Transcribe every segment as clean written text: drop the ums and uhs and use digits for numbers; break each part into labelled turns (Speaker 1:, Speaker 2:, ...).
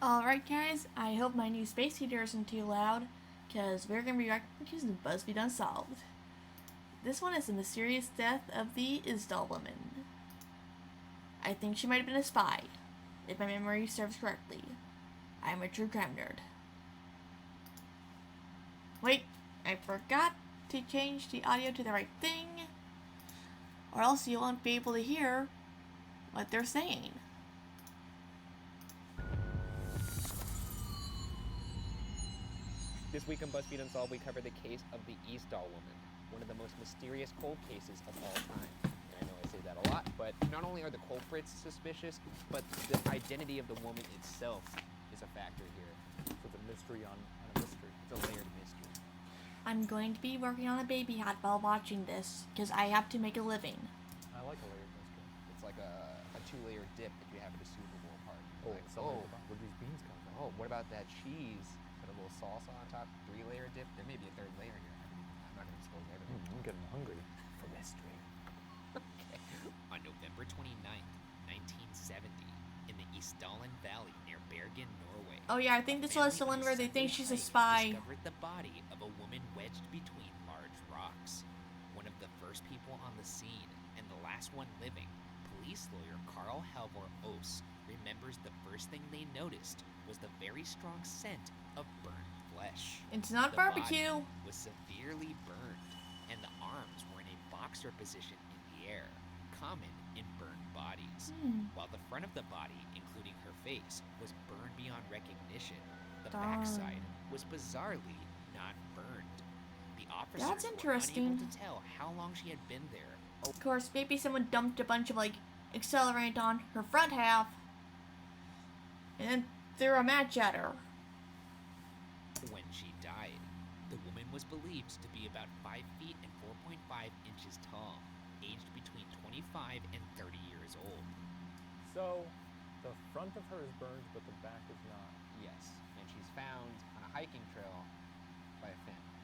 Speaker 1: Alright guys, I hope my new space heater isn't too loud, because we're going to be using Buzzfeed Unsolved. This one is the mysterious death of the Isdal woman. I think she might have been a spy, if my memory serves correctly. I'm a true crime nerd. Wait, I forgot to change the audio to the right thing, or else you won't be able to hear what they're saying.
Speaker 2: This week on Buzzfeed Unsolved, we cover the case of the Eastall woman, one of the most mysterious cold cases of all time. And I know I say that a lot, but not only are the culprits suspicious, but the identity of the woman itself is a factor here.
Speaker 3: So it's a mystery on a mystery.
Speaker 2: It's a layered mystery.
Speaker 1: I'm going to be working on a baby hat while watching this, because I have to make a living.
Speaker 3: I like a layered mystery.
Speaker 2: It's like a two-layer dip that you have at a Super Bowl party.
Speaker 3: Oh,
Speaker 2: Like,
Speaker 3: where these beans come from?
Speaker 2: oh, what about that cheese? Put a little salsa on top, three-layer dip. There may be a third layer here. I'm not going to disclose everything.
Speaker 3: I'm getting hungry for mystery.
Speaker 4: Okay. On November 29th, 1970, in the Eastdalen Valley near Bergen, Norway.
Speaker 1: Oh yeah, I think this was the one where they think she's a spy.
Speaker 4: Discovered the body of a woman wedged between large rocks. One of the first people on the scene and the last one living, police lawyer Carl Halvor Oos remembers the first thing they noticed was the very strong scent of burnt flesh.
Speaker 1: It's not
Speaker 4: The
Speaker 1: barbecue.
Speaker 4: body was severely burned, and the arms were in a boxer position in the air, common in burned bodies. While the front of the body, including her face, was burned beyond recognition, the
Speaker 1: Darn.
Speaker 4: backside was bizarrely not burned. The officers
Speaker 1: That's
Speaker 4: were
Speaker 1: interesting.
Speaker 4: unable to tell how long she had been there.
Speaker 1: Of course, maybe someone dumped a bunch of accelerant on her front half and then threw a match at her.
Speaker 4: When she died, the woman was believed to be about 5 feet and 4.5 inches tall, aged between 25 and 30 years old.
Speaker 3: So, the front of her is burned, but the back is not.
Speaker 2: Yes, and she's found on a hiking trail by a family.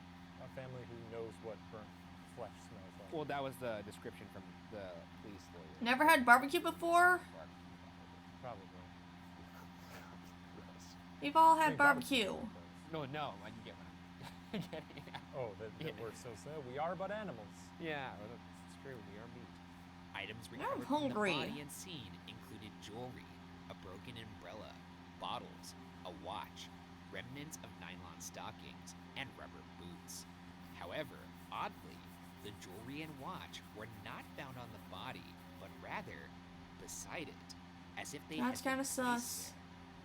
Speaker 3: A family who knows what burnt flesh smells like.
Speaker 2: Well, that was the description from the police lawyer.
Speaker 1: Never had barbecue before?
Speaker 2: Barbecue,
Speaker 3: Probably.
Speaker 2: Yes.
Speaker 1: We've all
Speaker 3: I
Speaker 1: had
Speaker 3: think
Speaker 1: barbecue.
Speaker 2: No, I can get what I'm getting at.
Speaker 3: Oh, that we're so sad. We are but animals.
Speaker 2: Yeah, well, that's true. We are meat.
Speaker 4: Items
Speaker 1: I'm
Speaker 4: recovered from the
Speaker 1: hungry.
Speaker 4: body and scene included jewelry, a broken umbrella, bottles, a watch, remnants of nylon stockings, and rubber boots. However, oddly, the jewelry and watch were not found on the body, but rather beside it, as if they
Speaker 1: That's
Speaker 4: had been
Speaker 1: kinda
Speaker 4: placed
Speaker 1: sus.
Speaker 4: there.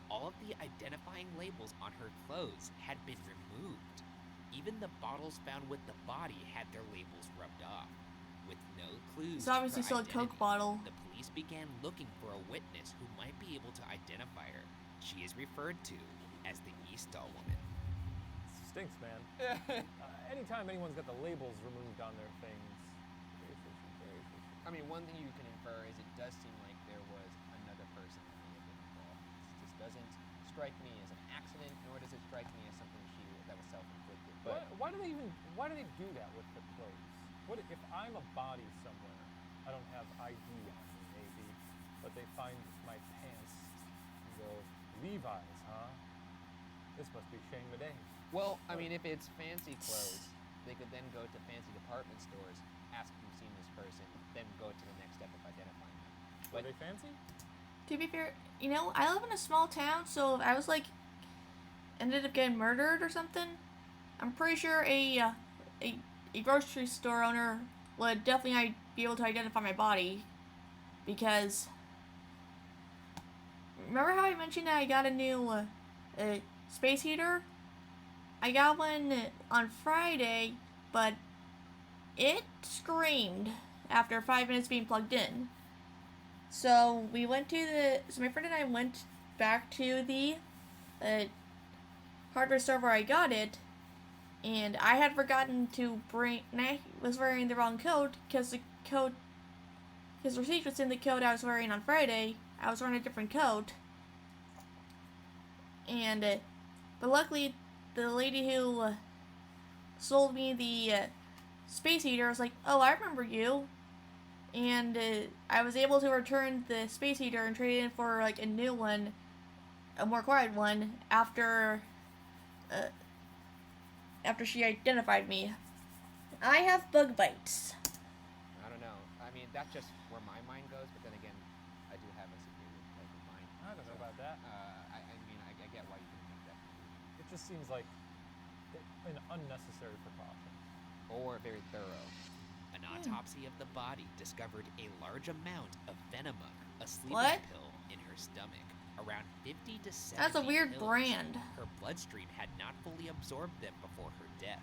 Speaker 4: All of the identifying labels on her clothes had been removed. Even the bottles found with the body had their labels rubbed off. With no clues
Speaker 1: It's obviously
Speaker 4: to
Speaker 1: still
Speaker 4: her
Speaker 1: a Coke
Speaker 4: identity,
Speaker 1: bottle.
Speaker 4: the police began looking for a witness who might be able to identify her. She is referred to as the Eastall woman.
Speaker 3: Stinks, man. Anytime anyone's got the labels removed on their things, very fishy, very fishy.
Speaker 2: I mean, one thing you can infer is it does seem like there was another person that may have been involved. This doesn't strike me as an accident, nor does it strike me as something that was self-inflicted. But
Speaker 3: Why do they do that with the clothes? What if I'm a body somewhere? I don't have ID on me, maybe, but they find my pants and go, Levi's, huh? This must be Shane Madej.
Speaker 2: well, I mean, if it's fancy clothes, they could then go to fancy department stores, ask if you've seen this person, then go to the next step of identifying them.
Speaker 3: Are
Speaker 2: But
Speaker 3: they fancy?
Speaker 1: To be fair, I live in a small town, so if I was ended up getting murdered or something, I'm pretty sure a grocery store owner would definitely be able to identify my body, because remember how I mentioned that I got a new space heater? I got one on Friday, but it screamed after 5 minutes being plugged in. So my friend and I went back to the hardware store where I got it, and I had forgotten to bring, and I was wearing the wrong code, because his receipt was in the code I was wearing on Friday. I was wearing a different code, and but luckily the lady who sold me the space heater was like, "Oh, I remember you," and I was able to return the space heater and trade it in for a new one a more quiet one uh, after she identified me. I have bug bites.
Speaker 2: I don't know. I mean, that's just where my mind goes, but then again, I do have a superior type of mind.
Speaker 3: I don't know about that.
Speaker 2: I mean, I get why you can think that.
Speaker 3: It just seems like an unnecessary precaution.
Speaker 2: Or very thorough.
Speaker 4: An autopsy of the body discovered a large amount of venema, a sleeping
Speaker 1: What?
Speaker 4: pill in her stomach, around 50 to 70
Speaker 1: That's a weird
Speaker 4: pills.
Speaker 1: brand.
Speaker 4: Her bloodstream had not fully absorbed them before her death.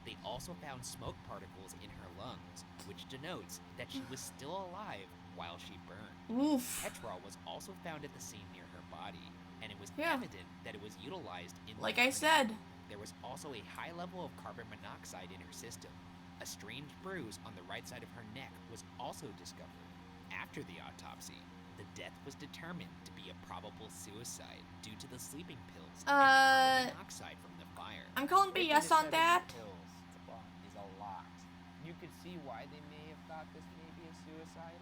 Speaker 4: They also found smoke particles in her lungs, which denotes that she was still alive while she burned.
Speaker 1: Oof.
Speaker 4: Petrol was also found at the scene near her body, and it was
Speaker 1: Yeah.
Speaker 4: evident that it was utilized in
Speaker 1: Like
Speaker 4: the
Speaker 1: I said.
Speaker 4: There was also a high level of carbon monoxide in her system. A strange bruise on the right side of her neck was also discovered. After the autopsy, the death was determined to be a probable suicide due to the sleeping pills and the carbon monoxide from the fire.
Speaker 1: I'm calling
Speaker 2: 50
Speaker 1: BS
Speaker 2: to
Speaker 1: on
Speaker 2: 70
Speaker 1: that.
Speaker 2: pills is a lot. You could see why they may have thought this may be a suicide,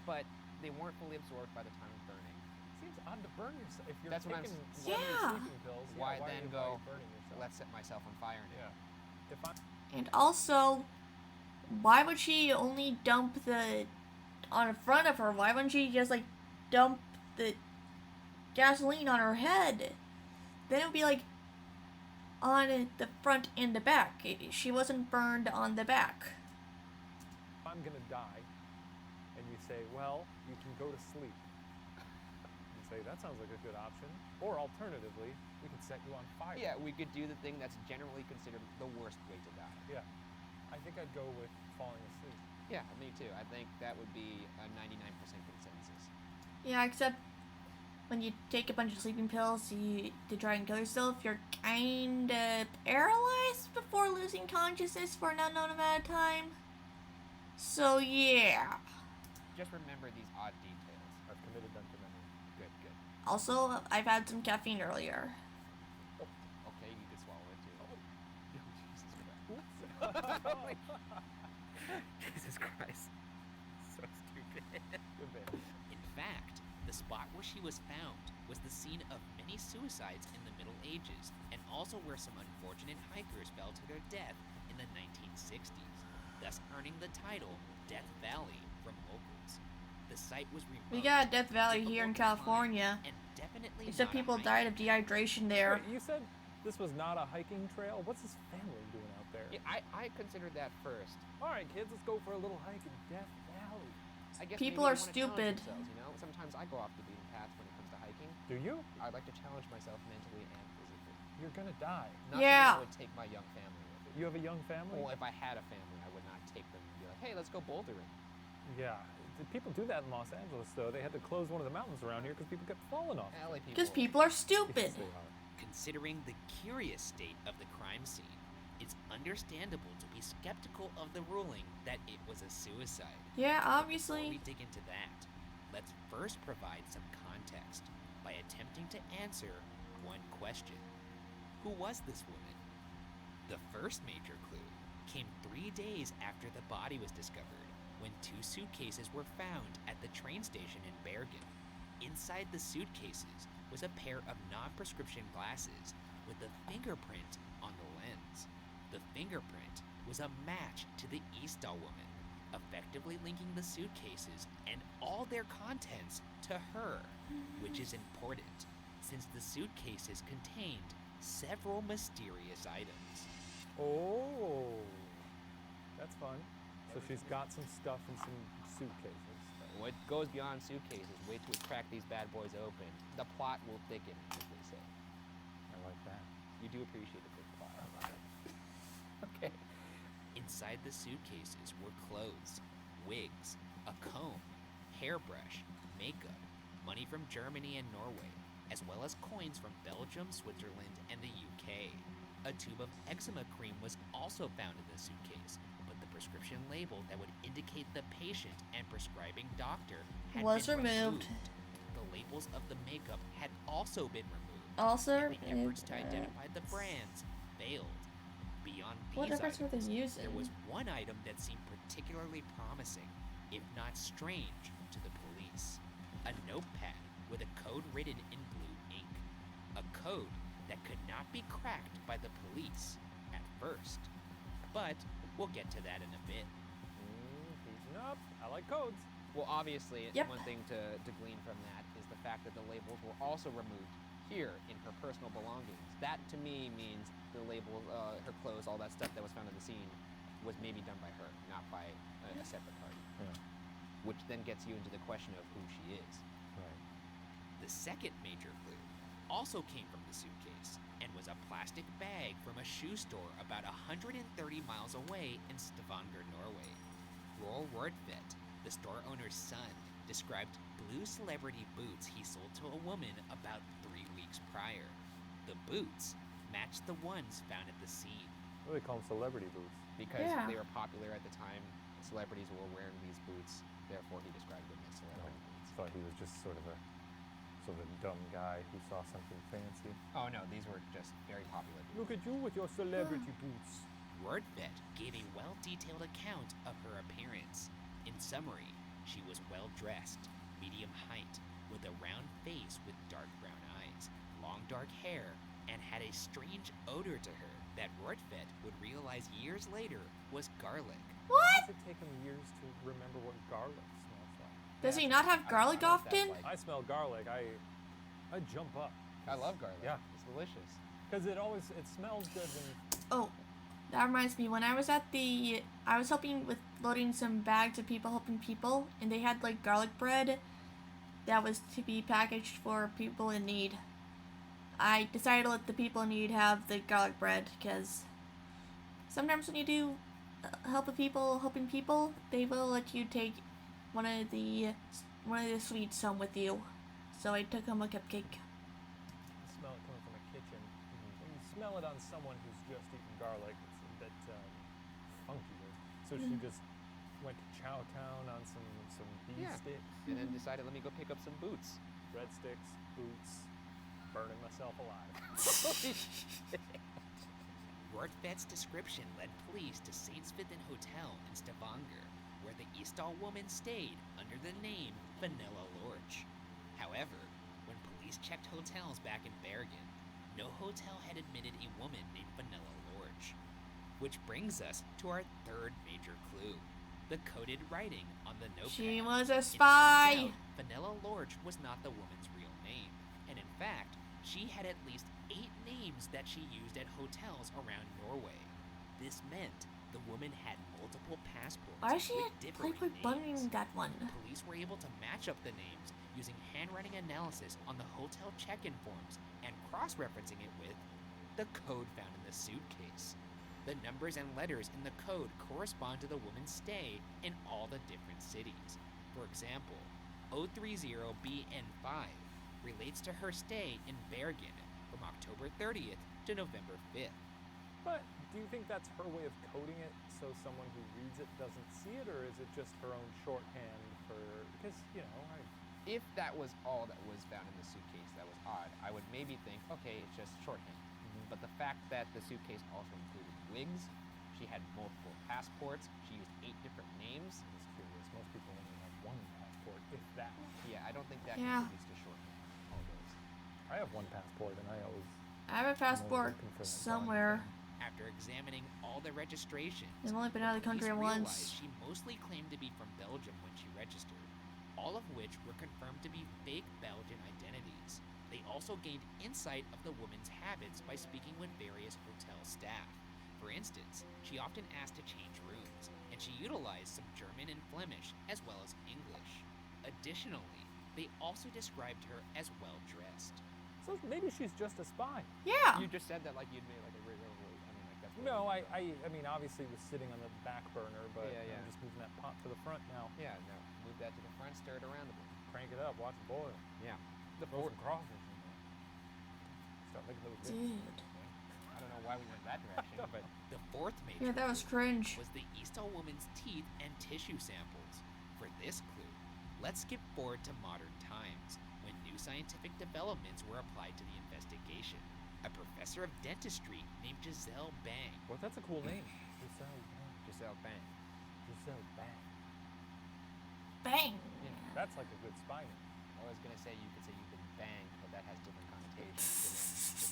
Speaker 2: but they weren't fully absorbed by the time of burning.
Speaker 3: Seems odd to burn yourself if you're
Speaker 2: That's what I'm
Speaker 3: taking
Speaker 2: s-
Speaker 3: one of your
Speaker 1: Yeah.
Speaker 3: sleeping pills.
Speaker 2: Why
Speaker 3: yeah,
Speaker 2: then
Speaker 3: are you
Speaker 2: go,
Speaker 3: burning yourself?
Speaker 2: Let's set myself on fire now.
Speaker 3: Yeah. If I
Speaker 1: And also, why would she only dump the on front of her? Why wouldn't she just like dump the gasoline on her head? Then it would be like on the front and the back. She wasn't burned on the back.
Speaker 3: I'm gonna die, and you say, well, you can go to sleep. You say that sounds like a good option. Or alternatively, we can set you on fire.
Speaker 2: Yeah, we could do the thing that's generally considered the worst way to die.
Speaker 3: Yeah. I think I'd go with falling asleep.
Speaker 2: Yeah, me too. I think that would be a 99% consensus.
Speaker 1: Yeah, except when you take a bunch of sleeping pills to try and kill yourself, you're kind of paralyzed before losing consciousness for an unknown amount of time. So yeah.
Speaker 2: Just remember these odd details.
Speaker 3: I've committed them to memory.
Speaker 2: Good, good.
Speaker 1: Also, I've had some caffeine earlier.
Speaker 2: Okay, you could swallow it too. Jesus Christ. So stupid.
Speaker 3: Good bit.
Speaker 4: In fact, the spot where she was found was the scene of many suicides in the Middle Ages, and also where some unfortunate hikers fell to their death in the 1960s, thus earning the title Death Valley from locals. The site was remote.
Speaker 1: We got Death Valley here in
Speaker 4: difficult to climb,
Speaker 1: California.
Speaker 4: and definitely
Speaker 1: Except
Speaker 4: not a
Speaker 1: people
Speaker 4: hike.
Speaker 1: died of dehydration there.
Speaker 3: Wait, you said this was not a hiking trail? What's his family doing out there?
Speaker 2: Yeah, I considered that first.
Speaker 3: All right, kids, let's go for a little hike in Death Valley.
Speaker 2: I guess
Speaker 1: People
Speaker 2: maybe
Speaker 1: are
Speaker 2: they wanna challenge
Speaker 1: stupid.
Speaker 2: themselves, you know? Sometimes I go off the beaten path when it comes to hiking.
Speaker 3: Do you?
Speaker 2: I like to challenge myself mentally and physically.
Speaker 3: You're gonna die.
Speaker 2: Not
Speaker 1: Yeah.
Speaker 2: to really take my young family with me.
Speaker 3: You have a young family?
Speaker 2: Well, if I had a family, I would not take them and be like, hey, let's go bouldering.
Speaker 3: Yeah. People do that in Los Angeles, though. They had to close one of the mountains around here because people kept falling off.
Speaker 2: LA people.
Speaker 1: Because people are stupid.
Speaker 3: Yes, they are.
Speaker 4: Considering the curious state of the crime scene, it's understandable to be skeptical of the ruling that it was a suicide.
Speaker 1: Yeah,
Speaker 4: Before
Speaker 1: obviously.
Speaker 4: we dig into that, let's first provide some context by attempting to answer one question. Who was this woman? The first major clue came 3 days after the body was discovered, when 2 suitcases were found at the train station in Bergen. Inside the suitcases was a pair of non-prescription glasses with a fingerprint on the lens. The fingerprint was a match to the Eastall woman, effectively linking the suitcases and all their contents to her, which is important since the suitcases contained several mysterious items.
Speaker 3: Oh, that's fun. So she's got some stuff in some suitcases.
Speaker 2: What goes beyond suitcases, wait till we crack these bad boys open. The plot will thicken, as they say.
Speaker 3: I like that.
Speaker 2: You do appreciate a good plot. Okay.
Speaker 4: Inside the suitcases were clothes, wigs, a comb, hairbrush, makeup, money from Germany and Norway, as well as coins from Belgium, Switzerland, and the UK. A tube of eczema cream was also found in the suitcase, but the prescription label that would indicate the patient and prescribing doctor had
Speaker 1: Was
Speaker 4: been
Speaker 1: removed.
Speaker 4: The labels of the makeup had also been removed.
Speaker 1: Also,
Speaker 4: and the efforts to identify the brands failed. Beyond
Speaker 1: what
Speaker 4: these
Speaker 1: efforts were they
Speaker 4: items,
Speaker 1: using?
Speaker 4: there was one item that seemed particularly promising, if not strange, to the police. A notepad with a code written in blue ink. code that could not be cracked by the police at first. But we'll get to that in a bit.
Speaker 3: Heating up. I like codes.
Speaker 2: Well, obviously,
Speaker 1: Yep.
Speaker 2: one thing to glean from that is the fact that the labels were also removed here in her personal belongings. That, to me, means the labels, her clothes, all that stuff that was found in the scene was maybe done by her, not by a separate party.
Speaker 3: Yeah.
Speaker 2: Which then gets you into the question of who she is.
Speaker 3: Right.
Speaker 4: The second major clue also came from the suitcase and was a plastic bag from a shoe store about 130 miles away in Stavanger, Norway. Roar Rordtvedt, the store owner's son, described blue celebrity boots he sold to a woman about 3 weeks prior. The boots matched the ones found at the scene.
Speaker 3: What do they call them? Celebrity boots.
Speaker 2: Because
Speaker 1: Yeah.
Speaker 2: they were popular at the time, celebrities were wearing these boots, therefore he described them as celebrity
Speaker 3: I
Speaker 2: boots.
Speaker 3: thought he was just sort of a dumb guy who saw something fancy.
Speaker 2: Oh no, these were just very popular boots.
Speaker 3: Look at you with your celebrity boots.
Speaker 4: Rordtvedt gave a well-detailed account of her appearance. In summary, she was well-dressed, medium height, with a round face with dark brown eyes, long dark hair, and had a strange odor to her that Rordtvedt would realize years later was garlic.
Speaker 3: Why
Speaker 1: What?
Speaker 3: does it take him years to remember what garlic smells like?
Speaker 1: Does he not have garlic
Speaker 2: I know what that's
Speaker 1: often?
Speaker 2: like.
Speaker 3: I smell garlic. I jump up.
Speaker 2: I love garlic.
Speaker 3: Yeah.
Speaker 2: It's delicious.
Speaker 3: Because it smells good when.
Speaker 1: Oh, that reminds me. When I was I was helping with loading some bags of people helping people, and they had like garlic bread that was to be packaged for people in need. I decided to let the people in need have the garlic bread because sometimes when you do helping people, they will let you take one of the sweets home with you. So I took home a cupcake.
Speaker 3: I smell it coming from a kitchen. When you smell it on someone who's just eaten garlic, it's a bit funkier. So she just went to Chowtown on some beef
Speaker 2: Yeah.
Speaker 3: sticks,
Speaker 2: And then decided, let me go pick up some boots.
Speaker 3: breadsticks, boots, burning myself alive.
Speaker 4: Rordtvedt's description led police to Saintsvithen Hotel in Stavanger, where the Eastall woman stayed under the name Vanilla Lorch. However, when police checked hotels back in Bergen, no hotel had admitted a woman named Vanilla Lorch. Which brings us to our third major clue, the coded writing on the notepad.
Speaker 1: She was a
Speaker 4: It turns
Speaker 1: spy.
Speaker 4: out Vanilla Lorch was not the woman's real name, and in fact, she had at least 8 names that she used at hotels around Norway. This meant the woman had multiple passports
Speaker 1: Why is she
Speaker 4: with different
Speaker 1: like bunning
Speaker 4: names.
Speaker 1: that one?
Speaker 4: Police were able to match up the names using handwriting analysis on the hotel check-in forms and cross-referencing it with the code found in the suitcase. The numbers and letters in the code correspond to the woman's stay in all the different cities. For example, 030BN5 relates to her stay in Bergen from October 30th to November 5th.
Speaker 3: But do you think that's her way of coding it so someone who reads it doesn't see it, or is it just her own shorthand for? Because
Speaker 2: If that was all that was found in the suitcase, that was odd. I would maybe think, okay, it's just shorthand. But the fact that the suitcase also included wigs, she had multiple passports, she used 8 different names.
Speaker 3: I'm just curious. Most people only have one passport, if that.
Speaker 2: Yeah, I don't think that
Speaker 1: Yeah.
Speaker 2: contributes to shorthand. All those.
Speaker 3: I have one passport, and I always.
Speaker 1: I have a passport
Speaker 3: looking for that
Speaker 1: somewhere.
Speaker 4: After examining all the registrations,
Speaker 1: I've only been out of the country
Speaker 4: police realized
Speaker 1: once.
Speaker 4: she mostly claimed to be from Belgium when she registered, all of which were confirmed to be fake Belgian identities. They also gained insight of the woman's habits by speaking with various hotel staff. For instance, she often asked to change rooms, and she utilized some German and Flemish as well as English. Additionally, they also described her as well-dressed.
Speaker 3: So maybe she's just a spy.
Speaker 1: Yeah.
Speaker 2: You just said that like you'd made like a really, I mean, like that's what
Speaker 3: No,
Speaker 2: you-
Speaker 3: I mean, obviously it was sitting on the back burner, but
Speaker 2: Yeah, yeah.
Speaker 3: I'm just moving that pot to the front now.
Speaker 2: Yeah, no. Move that to the front, stir it around a bit.
Speaker 3: Crank it up, watch it boil.
Speaker 2: Yeah. The
Speaker 3: Throw
Speaker 2: fourth.
Speaker 3: some crawfish in there. Start making those bits.
Speaker 1: Dude.
Speaker 2: I don't know why we went that direction, but
Speaker 4: The fourth major
Speaker 1: Yeah, that was
Speaker 4: clue
Speaker 1: cringe.
Speaker 4: was the Eastall woman's teeth and tissue samples. For this clue, let's skip forward to modern times, when new scientific developments were applied to the investigation. A professor of dentistry named Giselle Bang
Speaker 3: Well, that's a cool name. Giselle Bang.
Speaker 2: Giselle Bang.
Speaker 3: Giselle Bang.
Speaker 1: Bang.
Speaker 3: That's like a good spy name.
Speaker 2: I was gonna say you could bang, but that has different connotations.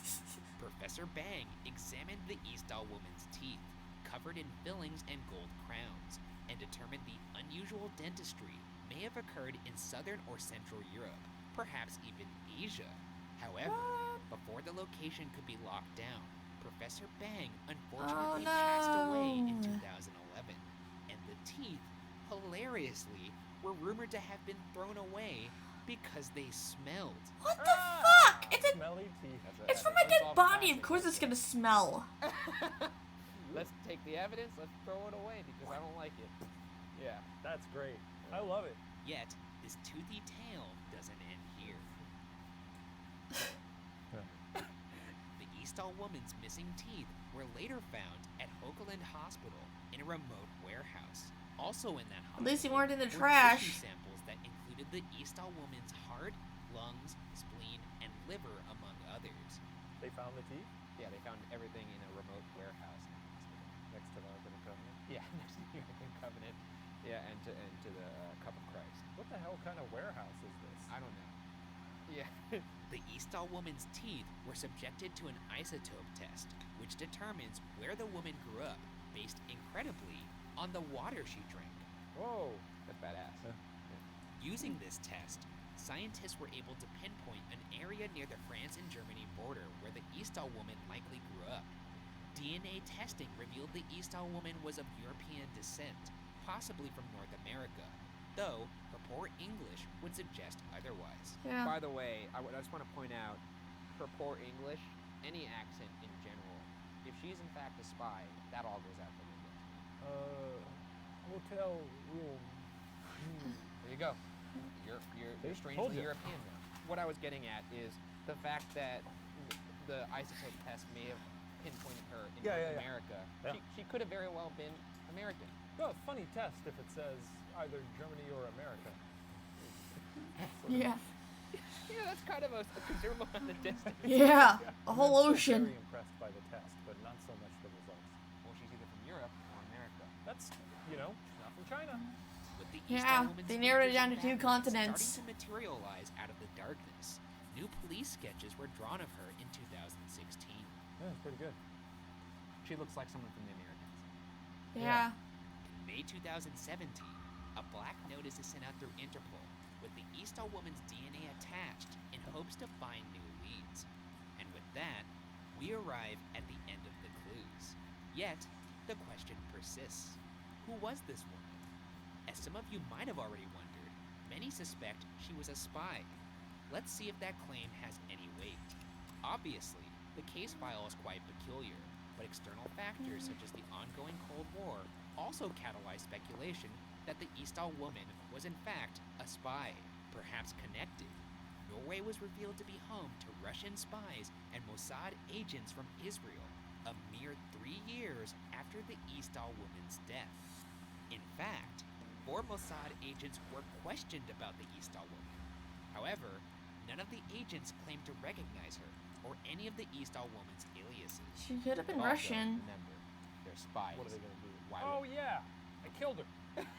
Speaker 4: Professor Bang examined the Eastall woman's teeth, covered in fillings and gold crowns, and determined the unusual dentistry may have occurred in southern or central Europe, perhaps even Asia. However, before the location could be locked down, Professor Bang unfortunately passed away in 2011, and the teeth, hilariously, were rumored to have been thrown away because they smelled.
Speaker 1: What the fuck? It's
Speaker 3: Smelly teeth.
Speaker 1: it's from a dead body. Of course, it's gonna smell.
Speaker 2: Let's take the evidence, let's throw it away because I don't like it. Yeah.
Speaker 3: That's great. I love it.
Speaker 4: Yet, this toothy tale doesn't end here. The Eastall woman's missing teeth were later found at Hoagland Hospital in a remote warehouse. Also in that hospital,
Speaker 1: At least they weren't in the
Speaker 4: were
Speaker 1: trash.
Speaker 4: tissue samples that included the Eastall woman's heart, lungs, spleen, and liver, among others.
Speaker 3: They found the teeth
Speaker 2: Yeah, they found everything in a remote warehouse in the hospital.
Speaker 3: next to the Ark of the Covenant.
Speaker 2: Yeah, next to the Ark of the Covenant. Yeah, and to the Cup of Christ.
Speaker 3: What the hell kind of warehouse is this?
Speaker 2: I don't know. Yeah.
Speaker 4: The Eastall woman's teeth were subjected to an isotope test, which determines where the woman grew up, based incredibly on the water she drank.
Speaker 2: Whoa, that's badass.
Speaker 3: Yeah.
Speaker 4: Using this test, scientists were able to pinpoint an area near the France and Germany border where the Eastall woman likely grew up. DNA testing revealed the Eastall woman was of European descent, possibly from North America, though her poor English would suggest otherwise.
Speaker 1: Yeah.
Speaker 2: By the way, I just want to point out, her poor English, any accent in general, if she's in fact a spy, that all goes out the window.
Speaker 3: Hotel room.
Speaker 2: There you go. You're
Speaker 3: See? Told
Speaker 2: strangely
Speaker 3: ya.
Speaker 2: European now. What I was getting at is the fact that the isotope test may have pinpointed her in
Speaker 3: Yeah,
Speaker 2: North
Speaker 3: yeah, yeah.
Speaker 2: America.
Speaker 3: Yeah.
Speaker 2: She could have very well been American.
Speaker 3: Oh, funny test if it says either Germany or America.
Speaker 1: Yeah.
Speaker 2: Yeah, that's kind of a considerable amount of distance.
Speaker 1: Yeah. A whole
Speaker 3: I'm
Speaker 1: ocean.
Speaker 3: very impressed by the test, but not so much the results.
Speaker 2: Well, she's either from Europe or America.
Speaker 3: That's, she's not from China.
Speaker 4: With the
Speaker 1: Yeah,
Speaker 4: Eastall woman's
Speaker 1: they narrowed it down to
Speaker 4: features
Speaker 1: 2
Speaker 4: and
Speaker 1: continents.
Speaker 4: starting to materialize out of the darkness, new police sketches were drawn of her in 2016.
Speaker 3: Yeah, it's pretty good.
Speaker 2: She looks like someone from the Americans.
Speaker 1: Yeah.
Speaker 4: In May 2017, a black notice is sent out through Interpol with the Eastall woman's DNA attached in hopes to find new leads. And with that, we arrive at the end of the clues. Yet, the question persists. Who was this woman? As some of you might have already wondered, many suspect she was a spy. Let's see if that claim has any weight. Obviously, the case file is quite peculiar, but external factors such as the ongoing Cold War also catalyze speculation that the Eastall woman was in fact a spy, perhaps connected. Norway was revealed to be home to Russian spies and Mossad agents from Israel, a mere 3 years after the Eastall woman's death. In fact, 4 Mossad agents were questioned about the Eastall woman. However, none of the agents claimed to recognize her or any of the Eastall woman's aliases.
Speaker 1: She could have been
Speaker 2: Also,
Speaker 1: Russian.
Speaker 2: Remember, they're spies.
Speaker 3: What are they going to do?
Speaker 2: Why
Speaker 3: Oh,
Speaker 2: would-
Speaker 3: yeah. I killed her.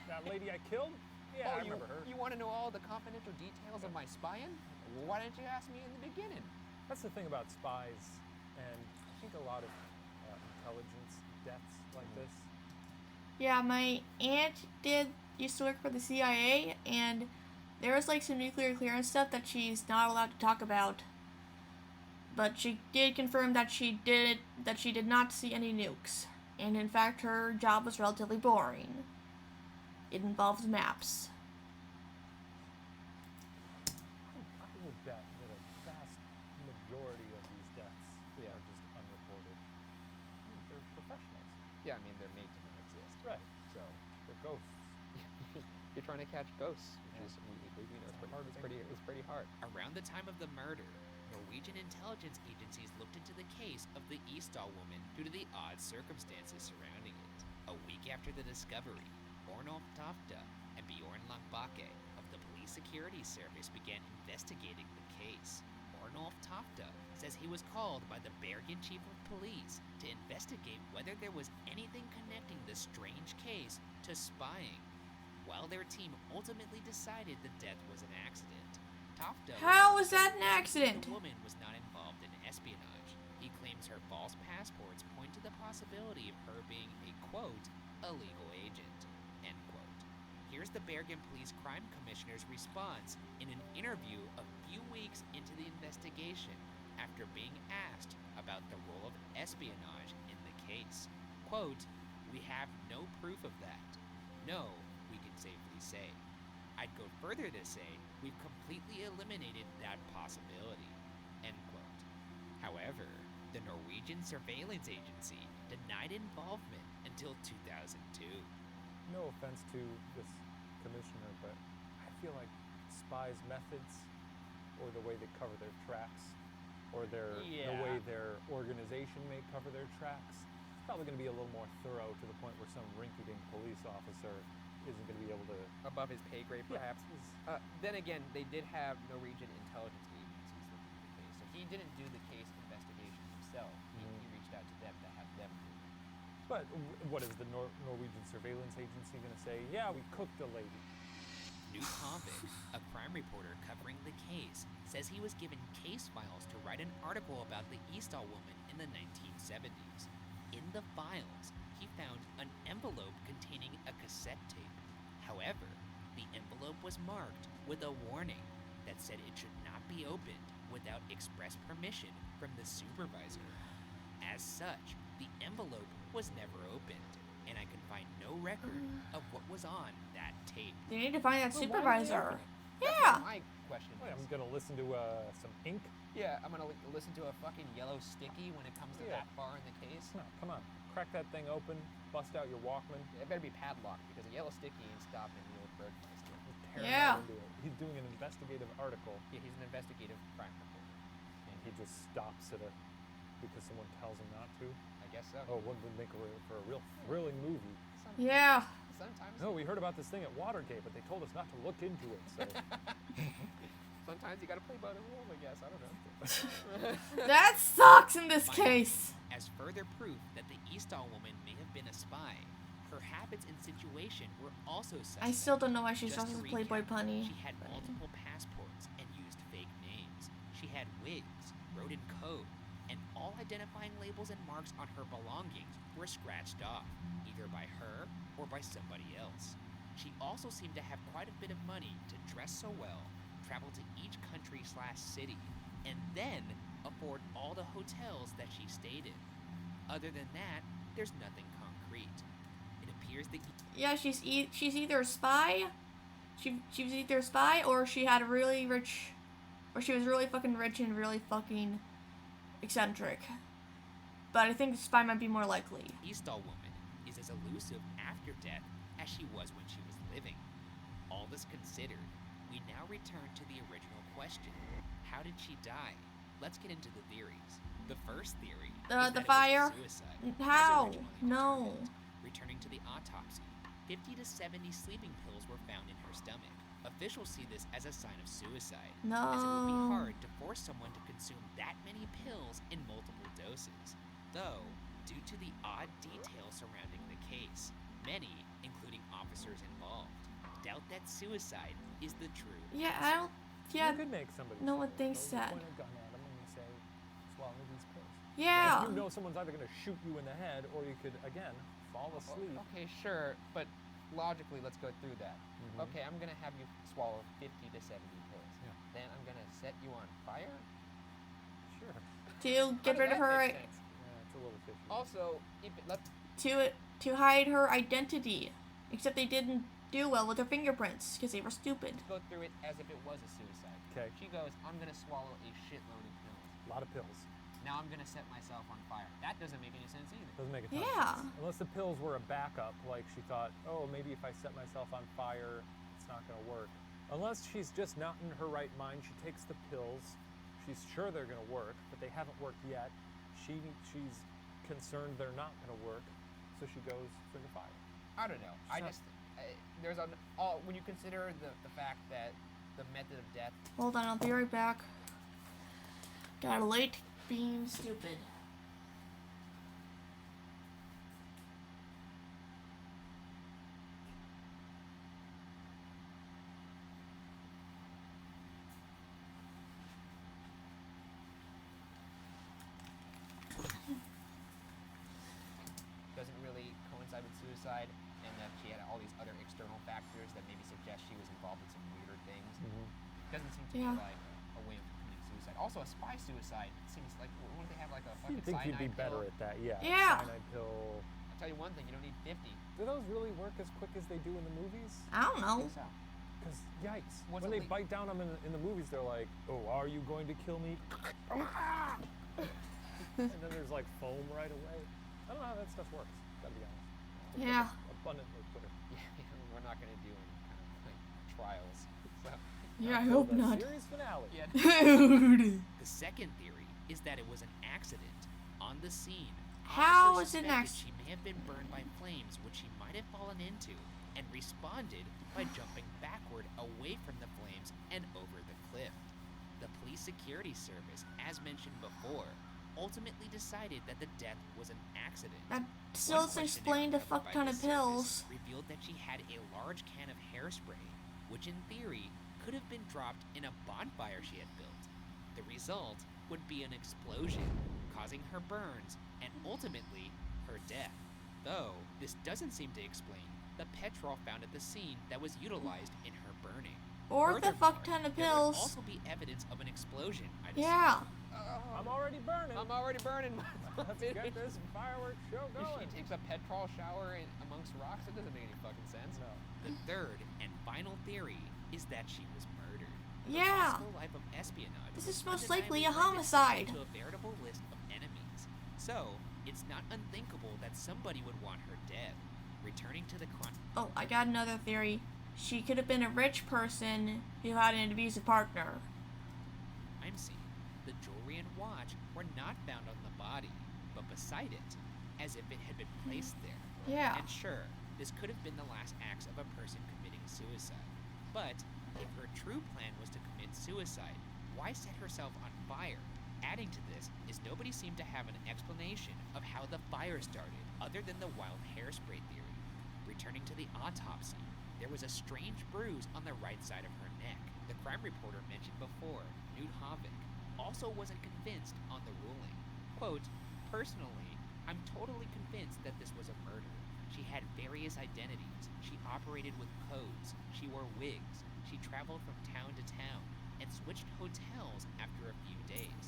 Speaker 3: That lady I killed? Yeah, I
Speaker 2: you,
Speaker 3: remember her.
Speaker 2: You want to know all the confidential details of my spying? Well, why didn't you ask me in the beginning?
Speaker 3: That's the thing about spies, and I think a lot of intelligence deaths like this.
Speaker 1: Yeah, my aunt used to work for the CIA, and there was like some nuclear clearance stuff that she's not allowed to talk about. But she did confirm that she did not see any nukes, and in fact her job was relatively boring. It involves maps.
Speaker 3: I would bet that a vast majority of these deaths are just unreported. They're professionals.
Speaker 2: Yeah, I mean, they're made to not exist.
Speaker 3: Right.
Speaker 2: So,
Speaker 3: They're ghosts.
Speaker 2: you're trying to catch ghosts, which is, we know, it's pretty hard.
Speaker 4: Around the time of the murder, Norwegian intelligence agencies looked into the case of the Eastall woman due to the odd circumstances surrounding it. A week after the discovery, Ornolf Tofte and Bjorn Langbake of the Police Security Service began investigating the case. Ornolf Tofte says he was called by the Bergen Chief of Police to investigate whether there was anything connecting the strange case to spying. While their team ultimately decided the death was an accident, Tofte
Speaker 1: How was that an accident?
Speaker 4: the woman was not involved in espionage. He claims her false passports point to the possibility of her being a, quote, illegal agent, end quote. Here's the Bergen Police Crime Commissioner's response in an interview a few weeks into the investigation after being asked about the role of espionage in the case. Quote, "We have no proof of that. No, we can safely say. I'd go further to say we've completely eliminated that possibility," end quote. However, the Norwegian surveillance agency denied involvement until 2002.
Speaker 3: No offense to this commissioner, but I feel like spies' methods, or the way they cover their tracks, or the way their organization may cover their tracks, it's probably going to be a little more thorough to the point where some rinky-dink police officer isn't going to be able to.
Speaker 2: Above his pay grade, perhaps.
Speaker 3: Yeah,
Speaker 2: Then again, they did have Norwegian intelligence agencies looking at the case, so he didn't do the case investigation himself. He reached out to them to have them do it.
Speaker 3: but what is the Norwegian surveillance agency going to say? Yeah, we cooked a lady.
Speaker 4: New Convict, a crime reporter covering the case, says he was given case files to write an article about the Eastall woman in the 1970s. In the files, he found an envelope containing a cassette tape. However, the envelope was marked with a warning that said it should not be opened without express permission from the supervisor. As such, the envelope was never opened, and I can find no record of what was on that tape.
Speaker 1: They need to find that
Speaker 3: Well, why didn't they
Speaker 1: supervisor.
Speaker 3: open it?
Speaker 2: That's
Speaker 1: Yeah.
Speaker 2: what my question
Speaker 3: Wait,
Speaker 2: is.
Speaker 3: I'm going to listen to some ink.
Speaker 2: Yeah, I'm gonna listen to a fucking yellow sticky when it comes to
Speaker 3: Yeah.
Speaker 2: that far in the case.
Speaker 3: No, come on. Crack that thing open, bust out your Walkman.
Speaker 2: It better be padlocked because a yellow sticky ain't stopping the old Bergmeister.
Speaker 3: Tear
Speaker 1: Yeah.
Speaker 3: right into it. He's doing an investigative article,
Speaker 2: Yeah, he's an investigative crime reporter.
Speaker 3: and he just stops at because someone tells him not to.
Speaker 2: I guess so.
Speaker 3: Oh, one would make for a real thrilling movie.
Speaker 1: Yeah.
Speaker 2: Sometimes.
Speaker 3: No, we heard about this thing at Watergate, but they told us not to look into it. So
Speaker 2: Sometimes you gotta play by the rules, I guess. I don't know.
Speaker 1: That sucks in this
Speaker 4: Finally,
Speaker 1: case.
Speaker 4: as further proof that the Eastall woman may have been a spy, her habits and situation were also suspect.
Speaker 1: I still don't know why she's
Speaker 4: Just
Speaker 1: dressed
Speaker 4: to
Speaker 1: as a Playboy
Speaker 4: recap,
Speaker 1: bunny.
Speaker 4: She had multiple passports and used fake names. She had wigs, wrote in code, and all identifying labels and marks on her belongings were scratched off, either by her or by somebody else. She also seemed to have quite a bit of money to dress so well, travel to each country/city, and then afford all the hotels that she stayed in. Other than that, there's nothing concrete. It appears that
Speaker 1: Yeah, she's either a spy. She was either a spy or she had a really rich, or she was really fucking rich and really fucking eccentric. But I think the spy might be more likely.
Speaker 4: Eastall woman is as elusive after death as she was when she was living. All this considered, we now return to the original question. How did she die? Let's get into the theories. The first theory is that
Speaker 1: The
Speaker 4: it was a
Speaker 1: fire?
Speaker 4: suicide, as
Speaker 1: How?
Speaker 4: originally
Speaker 1: No.
Speaker 4: determined. Returning to the autopsy, 50 to 70 sleeping pills were found in her stomach. Officials see this as a sign of suicide, as it would be
Speaker 1: No.
Speaker 4: hard to force someone to consume that many pills in multiple doses. Though, due to the odd details surrounding the case, many, including officers involved, doubt that suicide is the true
Speaker 1: Yeah,
Speaker 4: answer.
Speaker 1: I don't. Yeah.
Speaker 3: you could make somebody.
Speaker 1: no one
Speaker 3: swallow.
Speaker 1: thinks
Speaker 3: So you
Speaker 1: that.
Speaker 3: point a gun at them and you say, "Swallow these pills."
Speaker 1: Yeah.
Speaker 3: You know someone's either going to shoot you in the head, or you could again fall asleep.
Speaker 2: Okay, sure, but logically, let's go through that.
Speaker 3: Mhm.
Speaker 2: Okay, I'm gonna have you swallow 50 to 70 pills.
Speaker 3: Yeah.
Speaker 2: Then I'm gonna set you on fire.
Speaker 3: Sure.
Speaker 1: To get
Speaker 2: How
Speaker 1: rid
Speaker 2: does
Speaker 1: of
Speaker 2: that
Speaker 1: her,
Speaker 2: make sense?
Speaker 3: Yeah, it's a little fishy.
Speaker 2: Also, if it, let's
Speaker 1: to hide her identity. Except they didn't do well with her fingerprints because they were stupid.
Speaker 2: go through it as if it was a suicide.
Speaker 3: Okay.
Speaker 2: She goes, I'm gonna swallow a shitload of pills.
Speaker 3: A lot of pills.
Speaker 2: Now I'm gonna set myself on fire. That doesn't make any sense either.
Speaker 3: Doesn't make a ton of
Speaker 1: Yeah.
Speaker 3: sense. Unless the pills were a backup, like she thought, oh, maybe if I set myself on fire, it's not going to work. Unless she's just not in her right mind, she takes the pills. She's sure they're going to work, but they haven't worked yet. She's concerned they're not going to work, so she goes for the fire.
Speaker 2: I don't know. I
Speaker 3: So-
Speaker 2: just there's an all when you consider the fact that the method of death.
Speaker 1: Hold on, I'll be right back. Got late being stupid.
Speaker 2: Doesn't seem to
Speaker 1: Yeah.
Speaker 2: be like a way of committing suicide. Also, a spy suicide seems like, wouldn't they have like a
Speaker 3: You'd
Speaker 2: fucking
Speaker 3: think
Speaker 2: cyanide
Speaker 3: you'd be better
Speaker 2: pill?
Speaker 3: at that, yeah.
Speaker 1: Yeah.
Speaker 3: Cyanide pill.
Speaker 2: I'll tell you one thing, you don't need 50.
Speaker 3: Do those really work as quick as they do in the movies?
Speaker 1: I don't
Speaker 2: I
Speaker 1: know.
Speaker 2: think so.
Speaker 3: Because, yikes.
Speaker 2: What's
Speaker 3: when
Speaker 2: a
Speaker 3: they
Speaker 2: le-
Speaker 3: bite down them in the movies, they're like, oh, are you going to kill me? And then there's like foam right away. I don't know how that stuff works, gotta be honest. It's
Speaker 1: Yeah.
Speaker 3: abundantly clear.
Speaker 2: Yeah, we're not going to do any kind of like trials. So,
Speaker 1: Yeah, I
Speaker 3: Until
Speaker 1: hope
Speaker 3: the
Speaker 1: not.
Speaker 3: Series finale.
Speaker 2: yeah.
Speaker 1: Dude.
Speaker 4: The second theory is that it was an accident. On the scene,
Speaker 1: How
Speaker 4: officers
Speaker 1: is it an
Speaker 4: suspected
Speaker 1: accident?
Speaker 4: she may have been burned by flames, which she might have fallen into, and responded by jumping backward away from the flames and over the cliff. The police security service, as mentioned before, ultimately decided that the death was an accident.
Speaker 1: That still
Speaker 4: One
Speaker 1: doesn't
Speaker 4: questionnaire
Speaker 1: explain the
Speaker 4: recovered
Speaker 1: fuck
Speaker 4: by
Speaker 1: ton
Speaker 4: the
Speaker 1: of
Speaker 4: service
Speaker 1: pills.
Speaker 4: revealed that she had a large can of hairspray, which in theory could have been dropped in a bonfire she had built. The result would be an explosion, causing her burns and ultimately her death. Though this doesn't seem to explain the petrol found at the scene that was utilized in her burning.
Speaker 1: Or the fuck
Speaker 4: Furthermore,
Speaker 1: ton of
Speaker 4: there would
Speaker 1: pills.
Speaker 4: also be evidence of an explosion, I'd assume.
Speaker 1: Yeah.
Speaker 3: I'm already burning.
Speaker 2: I'm already burning.
Speaker 3: Let's get this fireworks show
Speaker 2: If
Speaker 3: going.
Speaker 2: she takes a petrol shower amongst rocks, it doesn't make any fucking sense.
Speaker 3: No.
Speaker 4: The third and final theory is that she was murdered. The
Speaker 1: Yeah.
Speaker 4: possible life of espionage
Speaker 1: This is
Speaker 4: was
Speaker 1: most likely
Speaker 4: undeniably
Speaker 1: a
Speaker 4: lended itself
Speaker 1: homicide.
Speaker 4: To a veritable list of enemies. So, it's not unthinkable that somebody would want her dead. Returning to the crime.
Speaker 1: Oh, I got another theory. She could have been a rich person who had an abusive partner.
Speaker 4: Scene, the jewelry and watch were not found on the body, but beside it, as if it had been placed there.
Speaker 1: Yeah.
Speaker 4: And sure, this could have been the last acts of a person committing suicide. But if her true plan was to commit suicide, why set herself on fire? Adding to this is nobody seemed to have an explanation of how the fire started, other than the wild hairspray theory. Returning to the autopsy, there was a strange bruise on the right side of her neck. The crime reporter mentioned before, Newt Havik, also wasn't convinced on the ruling. Quote, personally, I'm totally convinced that this was a murder. She had various identities. She operated with codes. She wore wigs. She traveled from town to town and switched hotels after a few days.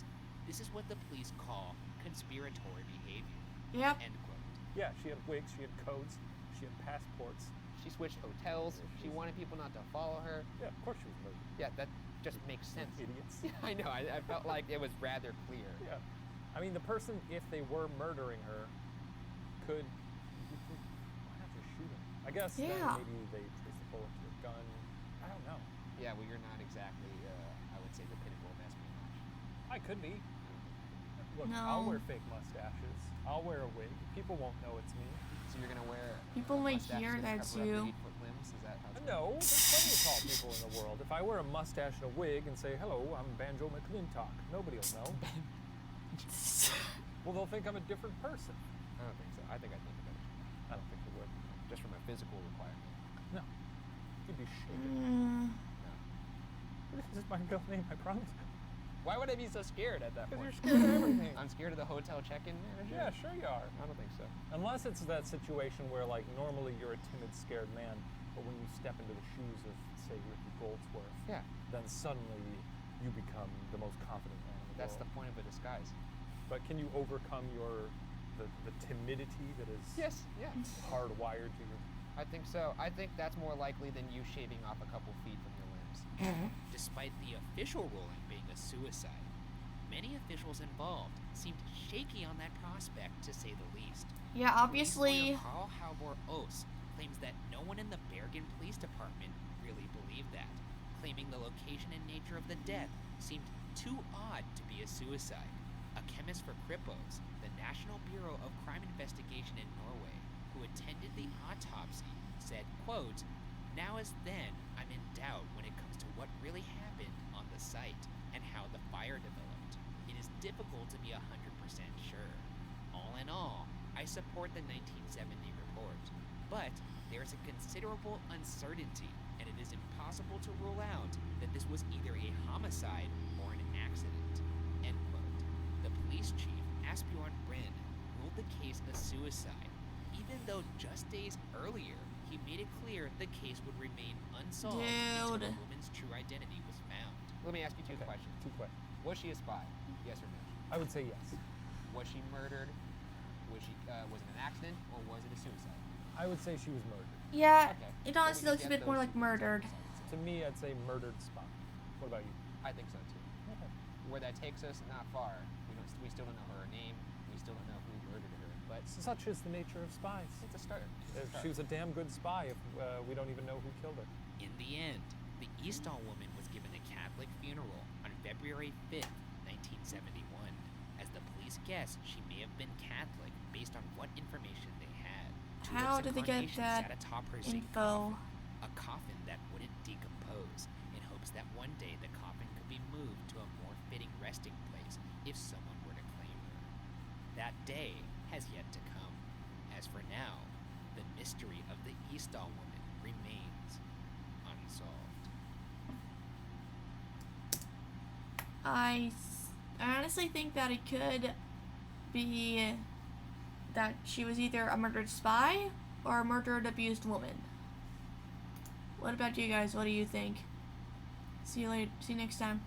Speaker 4: This is what the police call conspiratory behavior.
Speaker 1: Yep.
Speaker 4: End quote.
Speaker 3: Yeah, she had wigs, she had codes, she had passports.
Speaker 2: She switched hotels. She wanted people not to follow her.
Speaker 3: Yeah, of course she was murdered.
Speaker 2: Yeah, that just makes sense.
Speaker 3: Idiots.
Speaker 2: I know. I felt like it was rather clear.
Speaker 3: Yeah. I mean, the person, if they were murdering her, could why not just shoot him? I guess
Speaker 1: Yeah.
Speaker 3: then maybe they trace the bullet to a gun. I don't know.
Speaker 2: Yeah, well, you're not exactly, I would say, the pinnacle of espionage.
Speaker 3: I could be. Look,
Speaker 1: No.
Speaker 3: I'll wear fake mustaches. I'll wear a wig. People won't know it's me.
Speaker 2: So you're gonna wear.
Speaker 1: People
Speaker 2: a
Speaker 1: might
Speaker 2: mustache
Speaker 1: hear
Speaker 2: to
Speaker 1: that's
Speaker 2: cover up your
Speaker 1: you.
Speaker 2: 8-foot limbs? Is that how it's
Speaker 3: No, there's plenty of tall people in the world. If I wear a mustache and a wig and say, hello, I'm Banjo McClintock, nobody will know. Well, they'll think I'm a different person.
Speaker 2: I don't think so. I think I'd think about it.
Speaker 3: I don't think they would.
Speaker 2: Just from a physical requirement.
Speaker 3: No. You'd be shaken.
Speaker 1: Mm,
Speaker 2: No.
Speaker 3: This is my real name, I promise.
Speaker 2: Why would I be so scared at that
Speaker 3: Because
Speaker 2: point?
Speaker 3: you're scared of everything.
Speaker 2: I'm scared of the hotel check-in manager?
Speaker 3: Yeah, sure you are.
Speaker 2: I don't think so.
Speaker 3: Unless it's that situation where, like, normally you're a timid, scared man, but when you step into the shoes of, say, Ricky Goldsworth,
Speaker 2: Yeah.
Speaker 3: then suddenly you become the most confident man in the
Speaker 2: That's the
Speaker 3: world.
Speaker 2: point of a disguise.
Speaker 3: But can you overcome the timidity that is
Speaker 2: Yes. Yeah.
Speaker 3: hardwired to your...
Speaker 2: I think so. I think that's more likely than you shaving off a couple feet from your limbs.
Speaker 4: Despite the official ruling being a suicide, many officials involved seemed shaky on that prospect, to say the least.
Speaker 1: yeah,
Speaker 4: Police
Speaker 1: obviously.
Speaker 4: lawyer Carl Halvor Oos claims that no one in the Bergen Police Department really believed that, claiming the location and nature of the death seemed too odd to be a suicide. A chemist for Kripos, the National Bureau of Crime Investigation in Norway, who attended the autopsy, said, quote, now as then, I'm in doubt when it comes to what really happened on the site and how the fire developed. It is difficult to be 100% sure. All in all, I support the 1970 report, but there is a considerable uncertainty, and it is impossible to rule out that this was either a homicide or an accident. End quote. The police chief, Asbjorn Bryn, ruled the case a suicide, even though just days earlier he made it clear the case would remain unsolved until the
Speaker 1: Dude.
Speaker 4: woman's true identity was found.
Speaker 2: Let me ask you two
Speaker 3: Okay,
Speaker 2: questions.
Speaker 3: 2 questions.
Speaker 2: Was she a spy? Yes or no?
Speaker 3: I would say yes.
Speaker 2: Was she murdered? Was it an accident or was it a suicide?
Speaker 3: I would say she was murdered.
Speaker 1: Yeah,
Speaker 2: Okay.
Speaker 1: it
Speaker 2: So we
Speaker 1: honestly
Speaker 2: can
Speaker 1: looks a
Speaker 2: get
Speaker 1: bit more
Speaker 2: those
Speaker 1: like
Speaker 2: two things
Speaker 1: murdered.
Speaker 2: out of the
Speaker 3: To me, I'd say murdered spy. What about you?
Speaker 2: I think so too.
Speaker 3: Okay.
Speaker 2: Where that takes us, not far. We still don't know her name. We still don't know who murdered her. But
Speaker 3: Such is the nature of spies.
Speaker 2: it's a start.
Speaker 3: She was a damn good spy if we don't even know who killed her.
Speaker 4: In the end, the Eastall woman was given a Catholic funeral on February 5th, 1971. As the police guess, she may have been Catholic based on what information they had.
Speaker 1: How
Speaker 4: Tulips
Speaker 1: did they get
Speaker 4: incarnation
Speaker 1: that
Speaker 4: sat atop her zinc
Speaker 1: info?
Speaker 4: coffin, a coffin that wouldn't decompose, in hopes that one day the coffin could be moved to a more fitting resting place if someone were to claim her. That day has yet to come. As for now, the mystery of the Eastall woman remains unsolved.
Speaker 1: I honestly think that it could be that she was either a murdered spy or a murdered, abused woman. What about you guys? What do you think? See you later. See you next time.